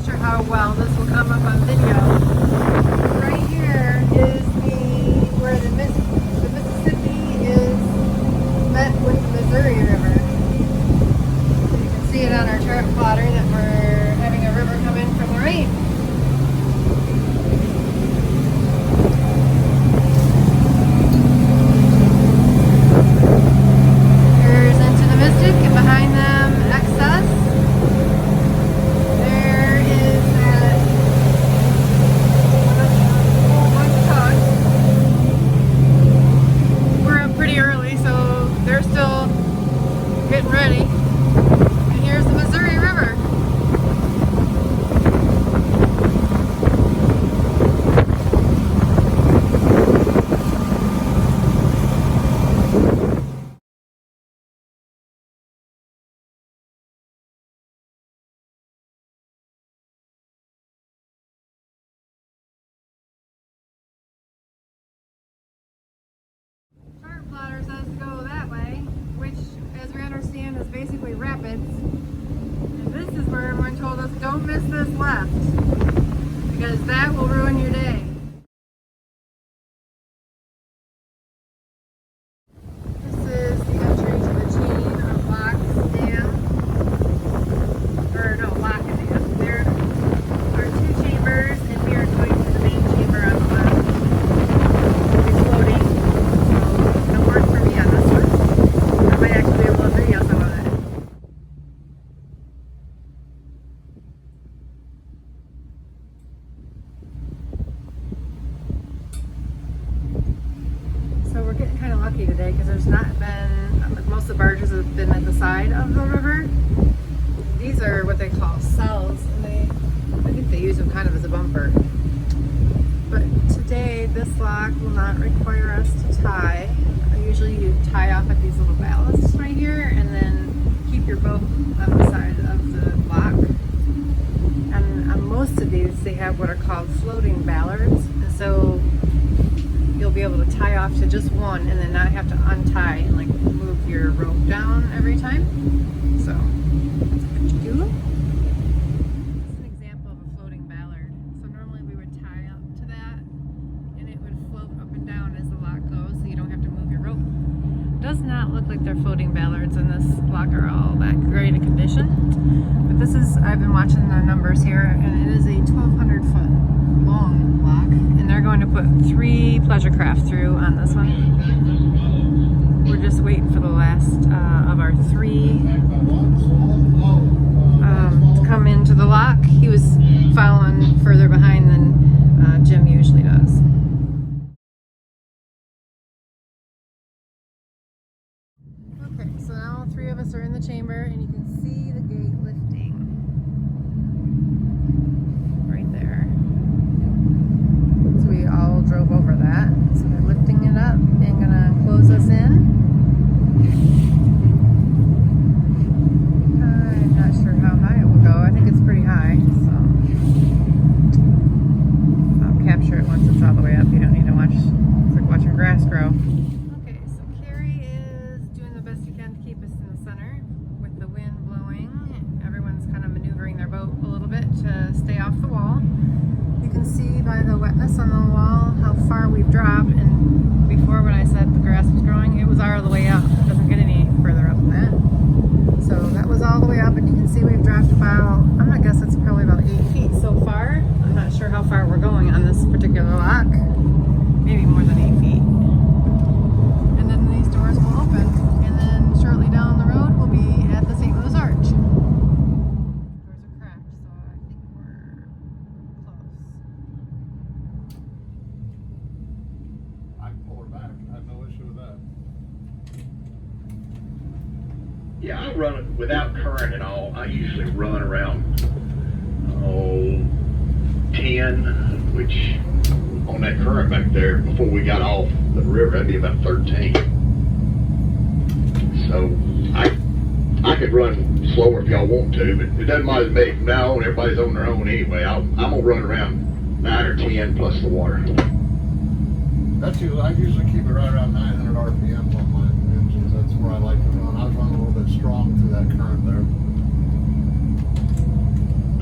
not sure how well this will come up on video. Right here is where the Mississippi is met with the Missouri River. You can see it on our chart plotter that we're having a river come in from the right. Here's into the Mystic, and behind them, Excess. There is that we're up pretty early, so they're still getting ready. And here's the Missouri River. Chart plotter says to go that way, which, as we understand, is basically rapids. And this is where everyone told us, don't miss this left, because that will ruin your day. This is the entry to the chain of Locks Dam. Or no, Lock and Dam. There are two chambers, and we are going to the main chamber on the left. It's floating, so no work for me on this one. I might actually be able to video some of it. So we're getting kind of lucky today because there's not been, most of the barges have been at the side of the river. These are what they call cells, and I think they use them kind of as a bumper. But today, this lock will not require us to tie. Usually you tie off at these little ballasts right here and then keep your boat on the side of the lock. And on most of these, they have what are called floating ballards. And so you'll be able to tie off to just one and then not have to untie and like move your rope down every time. So that's what you do. This is an example of a floating ballard. So normally we would tie up to that and it would float up and down as the lock goes, so you don't have to move your rope. Does not look like they're floating ballards in this lock are all that great a condition. But this is, I've been watching the numbers here, and it is a 1,200 foot long lock, and they're going to put 3 pleasure craft through on this one. We're just waiting for the last of our 3 to come into the lock. He was following further behind than Jim usually does. Okay, so now all 3 of us are in the chamber, and you can see the gate lifting right there. So we all drove over that. So they're lifting it up and gonna close us in. I'm not sure how high it will go. I think it's pretty high, so I'll capture it once it's all the way up. You don't need to watch. It's like watching grass grow. Okay, so Carrie is doing the best we can to keep us in the center with the wind blowing. Everyone's kind of maneuvering their boat a little bit to stay off the wall. You can see by the wetness on the wall how far we've dropped, and before when I said the grass was growing, it was all the way up. It doesn't get any further up than that. So that was all the way up, and you can see we've dropped about, I'm gonna guess it's probably about 8 feet so far. I'm not sure how far we're going on this particular lock. Maybe more than 8 feet. And then these doors will open, and then shortly down the road we'll be at the St. Louis Arch. Doors are cracked, so I think we're close. I can pull her back. I have no issue with that. Yeah, I run it without current and all. I usually run around 10, which on that current back there before we got off the river, that'd be about 13. So I could run slower if y'all want to, but it doesn't bother me. From now on, everybody's on their own anyway. I'm gonna run around 9 or 10 plus the water. I usually keep it right around 900 RPM on my engines. That's where I like to run. I was running a little bit strong through that current there.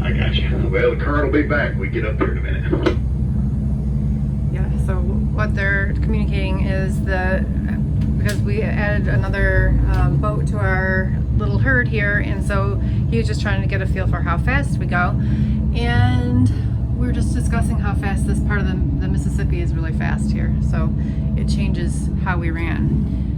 I got you. Well, the current will be back when we get up there in a minute. Yeah, so what they're communicating is that because we added another boat to our little herd here, and so he was just trying to get a feel for how fast we go. And we were just discussing how fast this part of the Mississippi is really fast here. So it changes how we ran.